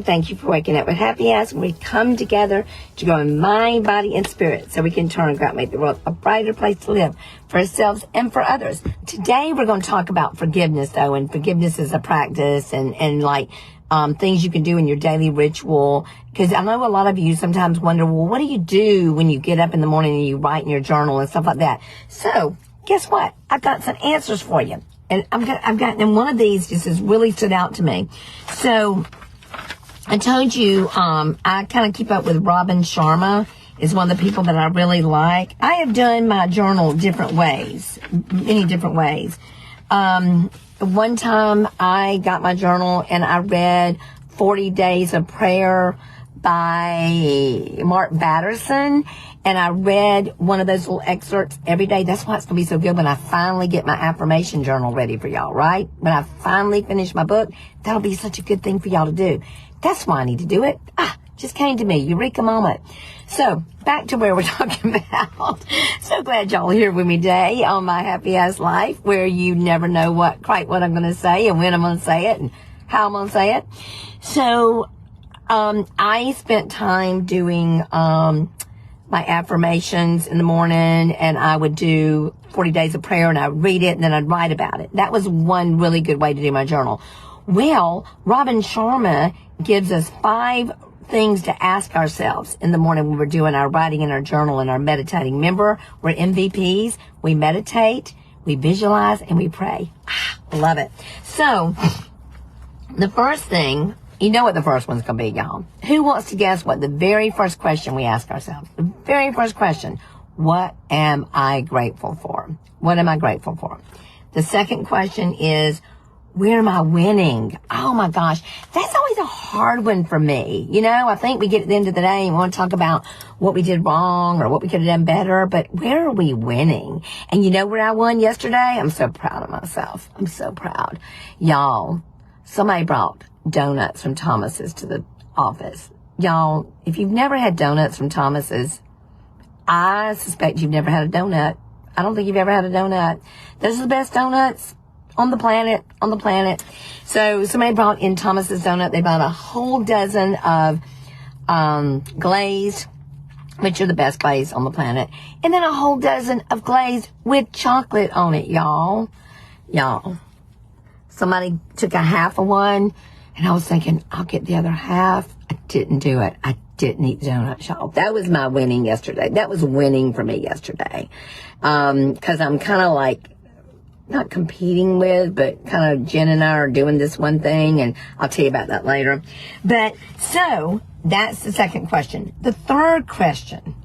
Thank you for waking up with Happy Ass. We come together to grow in mind, body, and spirit so we can turn and make the world a brighter place to live for ourselves and for others. Today, we're going to talk about forgiveness, though, and forgiveness is a practice and things you can do in your daily ritual. Because I know a lot of you sometimes wonder, well, what do you do when you get up in the morning and you write in your journal and stuff like that? So, guess what? I've got some answers for you. And I've gotten one of these just has really stood out to me. So, I told you, I kind of keep up with Sharma is one of the people that I really like. I have done my journal different ways, many different ways. One time I got my journal and I read 40 Days of Prayer by Mark Batterson. And I read one of those little excerpts every day. That's why it's going to be so good when I finally get my affirmation journal ready for y'all, right? When I finally finish my book, that'll be such a good thing for y'all to do. That's why I need to do it. Just came to me. Eureka moment. So, back to where we're talking about. So glad y'all are here with me today on my Happy Ass Life, where you never know quite what I'm going to say and when I'm going to say it and how I'm going to say it. So, I spent time doing, my affirmations in the morning, and I would do 40 Days of Prayer, and I'd read it, and then I'd write about it. That was one really good way to do my journal. Well, Sharma gives us 5 things to ask ourselves in the morning when we're doing our writing in our journal and our meditating. Remember, we're MVPs. We meditate, we visualize, and we pray. Love it. So, the first thing, you know what the first one's going to be, y'all. Who wants to guess what the very first question we ask ourselves? The very first question. What am I grateful for? What am I grateful for? The second question is, where am I winning? Oh my gosh. That's always a hard one for me. You know, I think we get at the end of the day and we want to talk about what we did wrong or what we could have done better, but where are we winning? And you know where I won yesterday? I'm so proud of myself. I'm so proud. Y'all, somebody brought donuts from Thomas's to the office. Y'all, if you've never had donuts from Thomas's, I suspect you've never had a donut. I don't think you've ever had a donut. Those are the best donuts on the planet. So somebody brought in Thomas's donut. They bought a whole dozen of glazed, which are the best glazed on the planet, and then a whole dozen of glazed with chocolate on it, y'all. Somebody took a half of one, and I was thinking, I'll get the other half. I didn't do it. I didn't eat the donut, y'all. That was my winning yesterday. That was winning for me yesterday. Cause I'm kind of like, not competing with, but kind of Jen and I are doing this one thing, and I'll tell you about that later. But, so, that's the second question. The third question,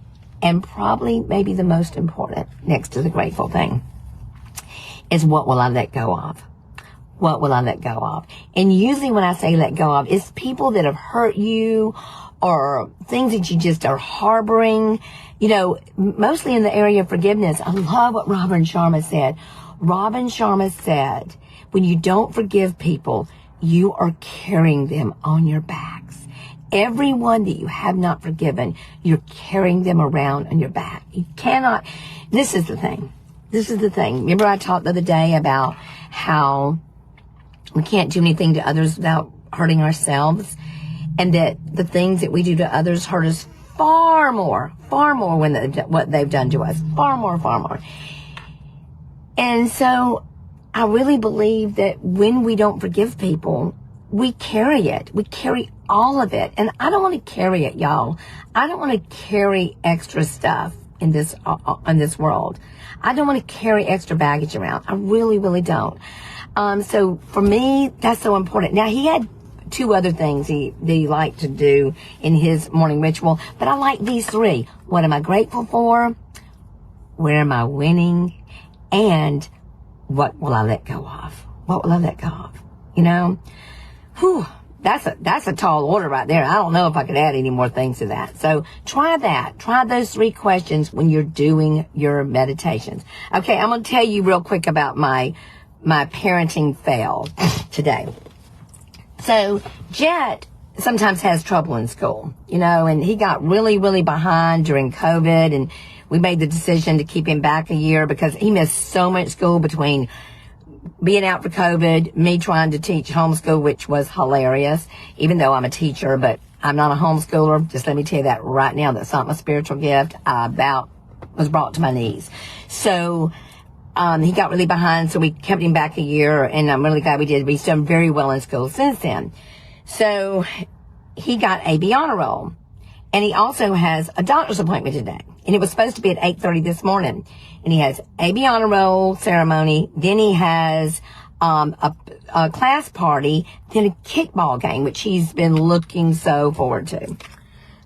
and probably maybe the most important, next to the grateful thing, is what will I let go of? What will I let go of? And usually when I say let go of, it's people that have hurt you or things that you just are harboring, you know, mostly in the area of forgiveness. I love what Sharma said. Sharma said, when you don't forgive people, you are carrying them on your backs. Everyone that you have not forgiven, you're carrying them around on your back. You cannot, this is the thing. Remember I talked the other day about how we can't do anything to others without hurting ourselves, and that the things that we do to others hurt us far more when what they've done to us. Far more. And so I really believe that when we don't forgive people, we carry it. We carry all of it. And I don't want to carry it, y'all. I don't want to carry extra stuff in this world. I don't want to carry extra baggage around. I really, really don't. So for me, that's so important. Now, he had 2 other things he liked to do in his morning ritual, but I like these 3. What am I grateful for? Where am I winning? And what will I let go of? What will I let go of? You know? Whew. That's a tall order right there. I don't know if I could add any more things to that. So try that. Try those 3 questions when you're doing your meditations. Okay, I'm going to tell you real quick about my parenting fail today. So Jet sometimes has trouble in school, you know, and he got really, really behind during COVID, and we made the decision to keep him back a year because he missed so much school between being out for COVID, me trying to teach homeschool, which was hilarious, even though I'm a teacher, but I'm not a homeschooler. Just let me tell you that right now. That's not my spiritual gift. I about was brought to my knees. So, he got really behind, so we kept him back a year, and I'm really glad we did. He's done very well in school since then. So, he got AB honor roll. And he also has a doctor's appointment today. And it was supposed to be at 8:30 this morning. And he has AB honor roll ceremony. Then he has a class party. Then a kickball game, which he's been looking so forward to.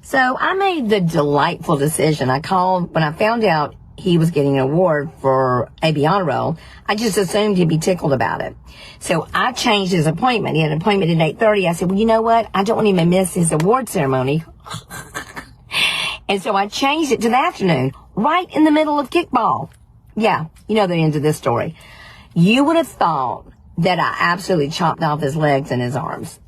So I made the delightful decision. I called when I found out he was getting an award for AB honor roll. I just assumed he'd be tickled about it. So I changed his appointment. He had an appointment at 8:30. I said, well, you know what? I don't want him to miss his award ceremony. And so I changed it to the afternoon, right in the middle of kickball. Yeah, you know the end of this story. You would have thought that I absolutely chopped off his legs and his arms.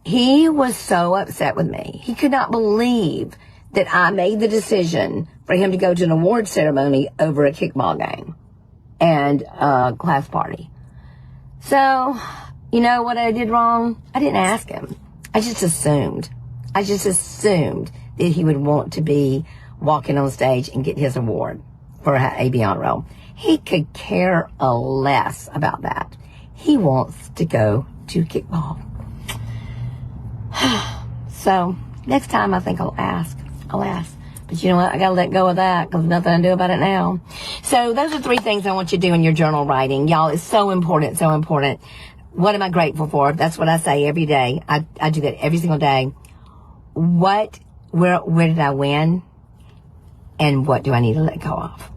He was so upset with me. He could not believe that I made the decision for him to go to an award ceremony over a kickball game and a class party. So, you know what I did wrong? I didn't ask him. I just assumed that he would want to be walking on stage and get his award for AB honor roll. He could care less about that. He wants to go to kickball. So, next time I think I'll ask. But you know what? I gotta let go of that because there's nothing I can do about it now. So, those are 3 things I want you to do in your journal writing. Y'all, it's so important, so important. What am I grateful for? That's what I say every day. I do that every single day. Where did I win? And what do I need to let go of?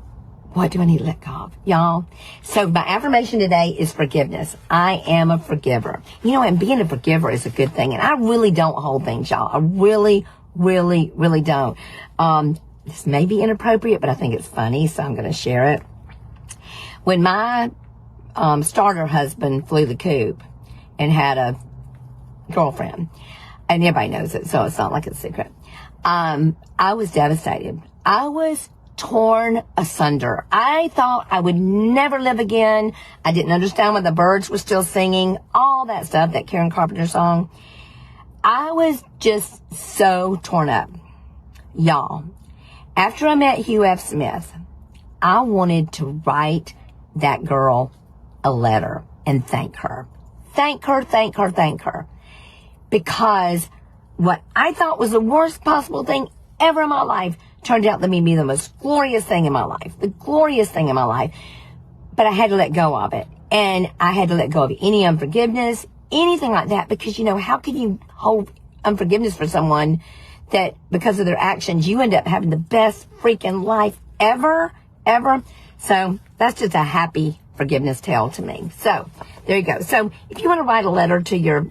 What do I need to let go of? Y'all, so my affirmation today is forgiveness. I am a forgiver. You know, and being a forgiver is a good thing. And I really don't hold things, y'all. I really, really, really don't. This may be inappropriate, but I think it's funny, so I'm going to share it. When my starter husband flew the coop and had a girlfriend, and everybody knows it, so it's not like it's a secret. I was devastated. I was torn asunder. I thought I would never live again. I didn't understand why the birds were still singing, all that stuff, that Karen Carpenter song. I was just so torn up. Y'all, after I met Hugh F. Smith, I wanted to write that girl a letter and thank her. Thank her. Because what I thought was the worst possible thing ever in my life turned out to be the most glorious thing in my life. The glorious thing in my life. But I had to let go of it. And I had to let go of any unforgiveness, anything like that. Because, you know, how can you hold unforgiveness for someone that because of their actions, you end up having the best freaking life ever? So that's just a happy forgiveness tale to me. So there you go. So if you want to write a letter to your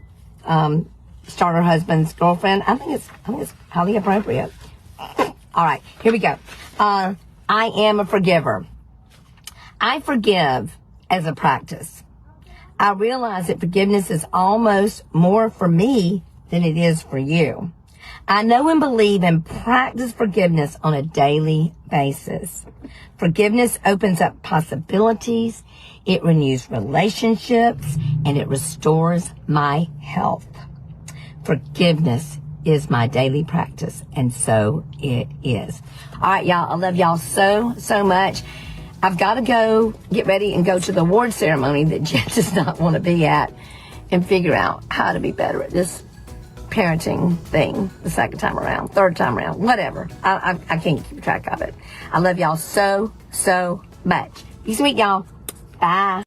starter husband's girlfriend, I think it's highly appropriate. All right, here we go. I am a forgiver. I forgive as a practice. I realize that forgiveness is almost more for me than it is for you. I know and believe and practice forgiveness on a daily basis. Forgiveness opens up possibilities, it renews relationships, and it restores my health. Forgiveness is my daily practice, and so it is. All right, y'all, I love y'all so, so much. I've got to go get ready and go to the award ceremony that Jen does not want to be at and figure out how to be better at this parenting thing the second time around, third time around, whatever. I can't keep track of it. I love y'all so, so much. Be sweet, y'all. Bye.